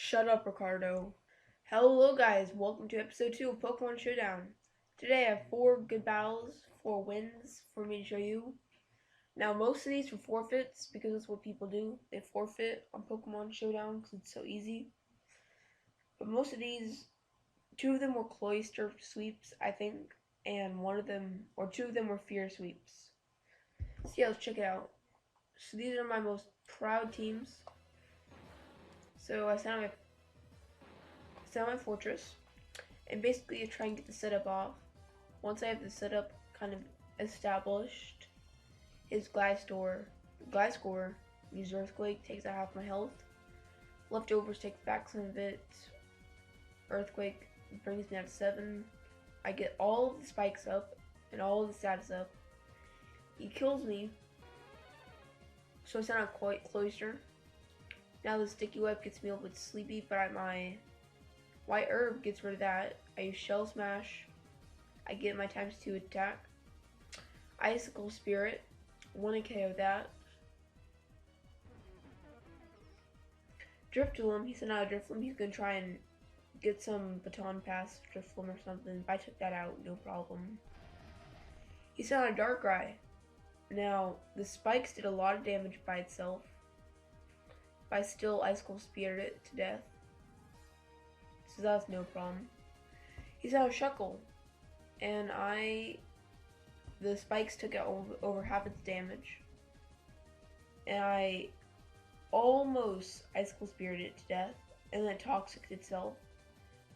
Shut up, Ricardo. Hello, guys. Welcome to episode 2 of Pokemon Showdown. Today I have 4 good battles, 4 wins for me to show you. Now, most of these were forfeits because that's what people do. They forfeit on Pokemon Showdown because it's so easy. But most of these, 2 of them were Cloyster sweeps, I think, and 2 of them were Fear sweeps. So yeah, let's check it out. So these are my most proud teams. So I sent out my fortress, and basically you try and get the setup off. Once I have the setup kind of established, his Gliscor uses Earthquake, takes out half my health. Leftovers takes back some of it. Earthquake brings me down to 7. I get all of the spikes up and all of the status up. He kills me, so I send out Cloyster. Now the Sticky Web gets me a little bit sleepy, but my White Herb gets rid of that. I use Shell Smash. I get my ×2 attack. Icicle Spirit. 1 KO that. Drifloon. He sent out a Drifloon. He's gonna try and get some baton pass Drifloon or something. If I took that out, no problem. He sent out a Darkrai. Now, the spikes did a lot of damage by itself. But I still Icicle Spirit it to death. So that's no problem. He's out of Shuckle, and the spikes took out over half its damage, and I almost Icicle Spirited it to death, and then it Toxiced itself.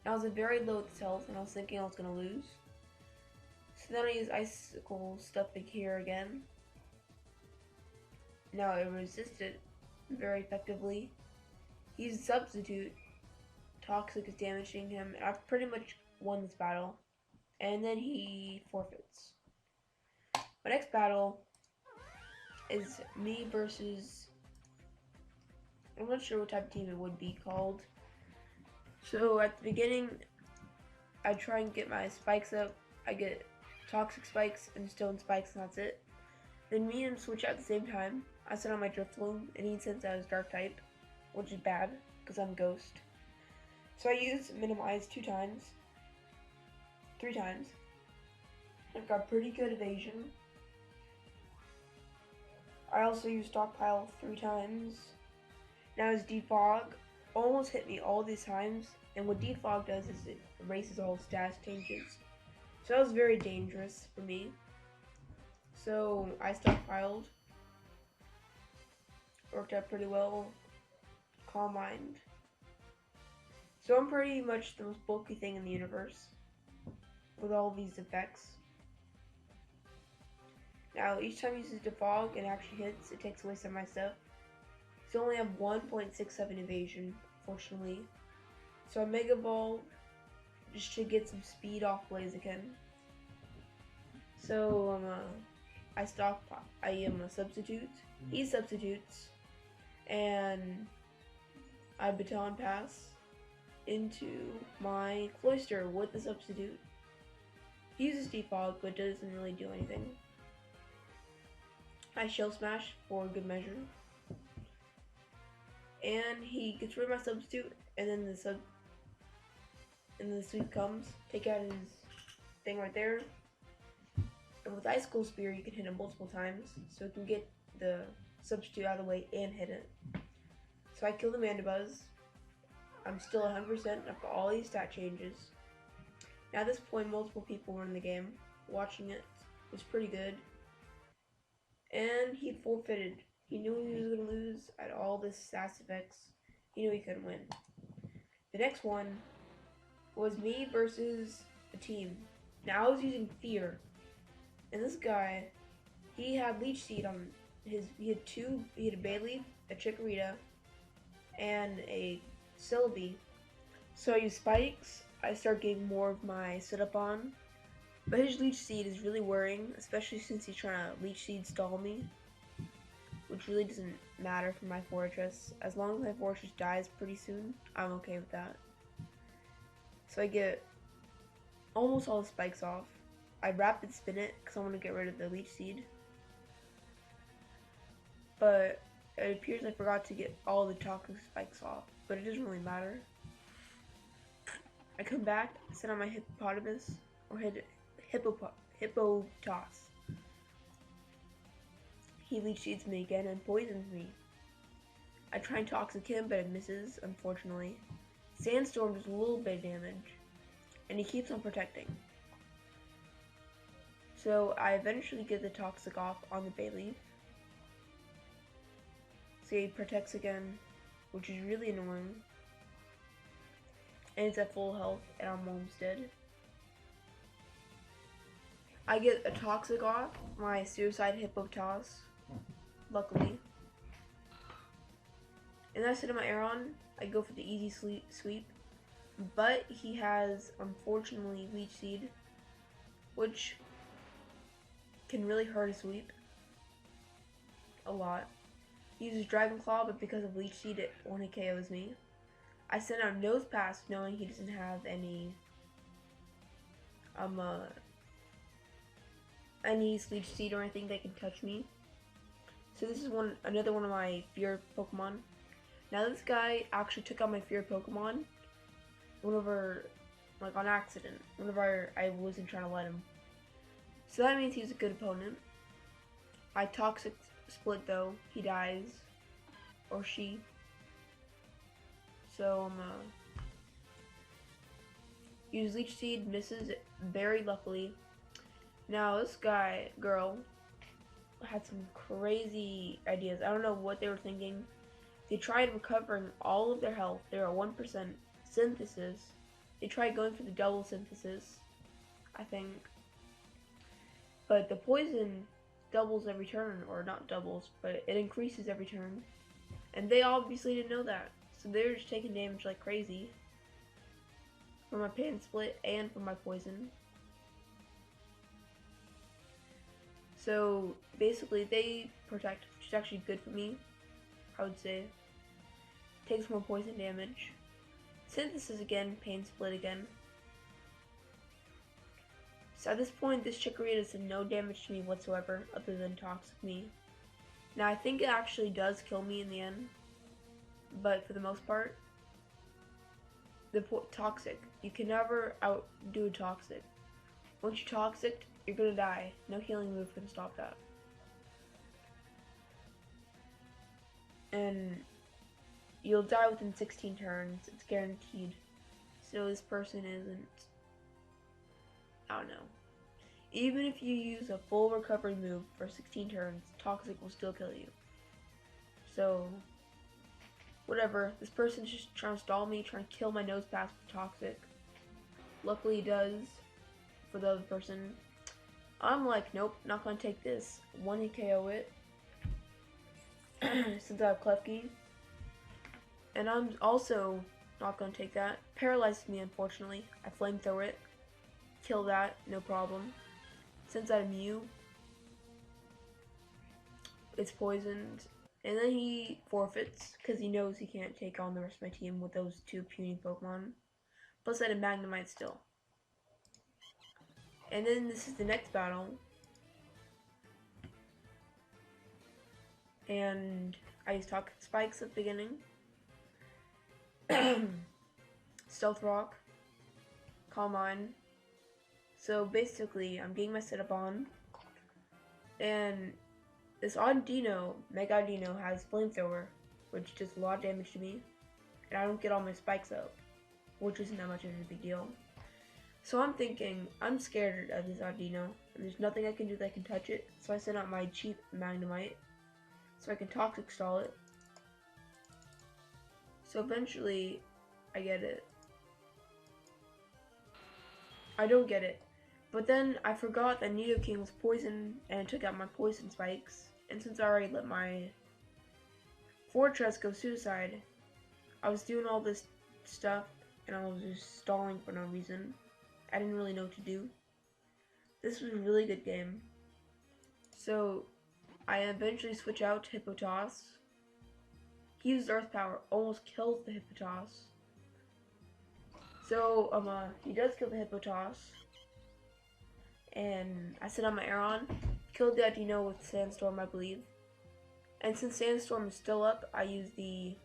And I was at very low health, and I was thinking I was gonna lose. So then I used Icicle stuff here again. Now it resisted very effectively. He used Substitute. Toxic is damaging him, and I've pretty much won this battle. And then he forfeits. My next battle is me versus, I'm not sure what type of team it would be called. So at the beginning, I try and get my spikes up. I get Toxic Spikes and Stone Spikes, and that's it. Then me and him switch out at the same time. I send out my Drifloon, and he sends out his Dark type, which is bad, because I'm Ghost. So I use Minimize 2 times. 3 times. I've got pretty good evasion. I also use Stockpile 3 times. Now his Defog almost hit me all these times, and what Defog does is it erases all status changes. So that was very dangerous for me. So I stockpiled. Worked out pretty well. Calm Mind. So I'm pretty much the most bulky thing in the universe with all these effects. Now each time he uses Defog and actually hits, it takes away some of my stuff. So I only have 1.67 evasion, fortunately. So I Mega Evolve just to get some speed off Blaziken. So I substitute. He substitutes, and I Baton Pass into my Cloyster with the substitute. He uses Defog, but doesn't really do anything. I Shell Smash for good measure, and he gets rid of my substitute, and then the sweep comes. Take out his thing right there, and with Icicle Spear you can hit him multiple times, so it can get the substitute out of the way and hit it. So I kill the Mandibuzz. I'm still 100%. I've got all these stat changes. Now at this point, multiple people were in the game watching it. It was pretty good. And he forfeited. He knew he was going to lose at all this stats effects. He knew he couldn't win. The next one was me versus a team. Now I was using Fear. And this guy, he had Leech Seed on his, he had a Bayleaf, a Chikorita, and a Celebi. So I use Spikes. I start getting more of my setup on. But his Leech Seed is really worrying, especially since he's trying to Leech Seed stall me, which really doesn't matter for my Fortress. As long as my Fortress dies pretty soon, I'm okay with that. So I get almost all the spikes off. I Rapid Spin it because I want to get rid of the Leech Seed. But it appears I forgot to get all the toxic spikes off. but it doesn't really matter. I come back, sit on my hippopotamus, or hippopotas. He leech seeds me again and poisons me. I try and toxic him, but it misses, unfortunately. Sandstorm does a little bit of damage, and he keeps on protecting. So I eventually get the toxic off on the bay leaf. So he protects again, which is really annoying. And it's at full health, and I'm almost dead. I get a toxic off my suicide hippopotas, luckily. And then I sit in my Aeron. I go for the easy sweep. But he has, unfortunately, Leech Seed, which can really hurt a sweep. A lot. He uses Dragon Claw, but because of Leech Seed, it only KOs me. I send out Nose Pass, knowing he doesn't have any Leech Seed or anything that can touch me. So this is another one of my fear Pokemon. Now this guy actually took out my fear Pokemon whenever, like on accident, whenever I wasn't trying to let him. So that means he's a good opponent. I toxic split though, he dies, or she. So use Leech Seed, misses very luckily. Now this girl, had some crazy ideas. I don't know what they were thinking. They tried recovering all of their health. They were at 1% synthesis. They tried going for the double synthesis, I think. But the poison doubles every turn, or not doubles, but it increases every turn. And they obviously didn't know that. So they're just taking damage like crazy from my Pan Split and from my poison. So basically they protect, which is actually good for me, I would say. Takes more poison damage. Synthesis again, Pain Split again. So at this point, this Chikorita has done no damage to me whatsoever, other than toxic me. Now I think it actually does kill me in the end, but for the most part, the toxic, you can never outdo a toxic. Once you toxic, you're gonna die. No healing move can stop that. And you'll die within 16 turns. It's guaranteed. So this person isn't, I don't know. Even if you use a full recovery move for 16 turns, toxic will still kill you. So, whatever. This person's just trying to stall me, trying to kill my Nose Pass with toxic. Luckily he does for the other person. I'm like, nope, not gonna take this. One hit KO it. Since I have Klefki. And I'm also not gonna take that. Paralyzes me, unfortunately. I flamethrower it. Kill that, no problem. Since I have Mew, it's poisoned. And then he forfeits, because he knows he can't take on the rest of my team with those two puny Pokemon. Plus I had a Magnemite still. And then this is the next battle. And I used Toxic Spikes at the beginning. Stealth Rock. Calm Mind. So basically, I'm getting my setup on. And this Audino, Mega Audino, has Flamethrower, which does a lot of damage to me. And I don't get all my spikes up, which isn't that much of a big deal. So I'm thinking, I'm scared of this Audino, and there's nothing I can do that can touch it. So I send out my cheap Magnemite, so I can Toxic Stall it. So eventually, I get it. I don't get it. But then I forgot that Nidoking was poisoned, and it took out my poison spikes. And since I already let my Fortress go suicide, I was doing all this stuff, and I was just stalling for no reason. I didn't really know what to do. This was a really good game. So I eventually switch out to Hippopotas. He uses Earth Power, almost kills the Hippopotas. So he does kill the Hippopotas. And I sit on my Aeron, killed the Audino with Sandstorm, I believe. And since Sandstorm is still up, I use the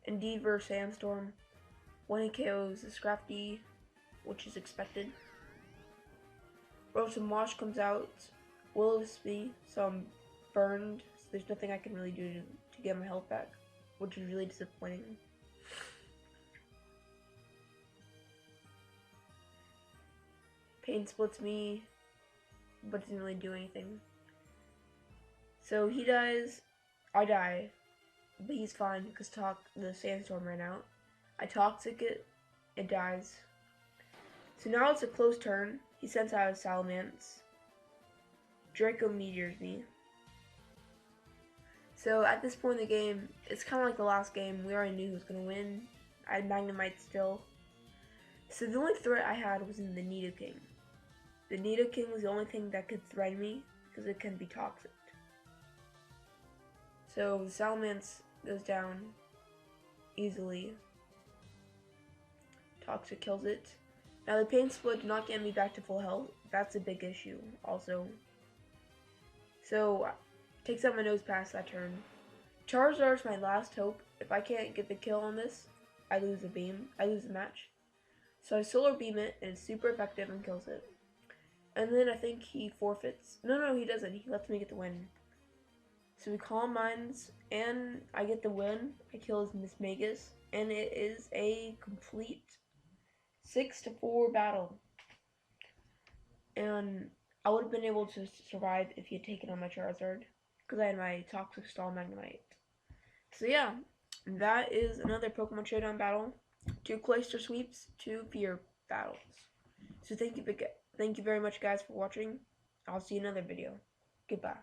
Endeavor Sandstorm. When he KOs the Scrafty, which is expected. Rotom Wash comes out. Will-O-Wisp, so I'm burned. So there's nothing I can really do to get my health back, which is really disappointing. Pain splits me, but doesn't really do anything. So he dies, I die, but he's fine because the sandstorm ran out. I toxic it, it dies. So now it's a close turn. He sends out his Salamence. Draco meteors me. So at this point in the game, it's kind of like the last game. We already knew who was going to win. I had Magnemite still. So the only threat I had was in the Nidoking. The Nidoking was the only thing that could threaten me because it can be toxic. So the Salamence goes down easily. Toxic kills it. Now the Pain Split did not get me back to full health. That's a big issue also. So takes out my Nose Pass that turn. Charizard's my last hope. If I can't get the kill on this, I lose the match. So I Solar Beam it and it's super effective and kills it. And then I think he forfeits. No, he doesn't. He lets me get the win. So we Calm Minds and I get the win. I kill his Miss Magus and it is a complete 6-4 battle. And I would have been able to survive if he had taken on my Charizard because I had my Toxic Stall Magnemite. So yeah, that is another Pokemon Showdown battle. 2 Cloyster sweeps, 2 Fear battles. So thank you very much guys for watching. I'll see you in another video. Goodbye.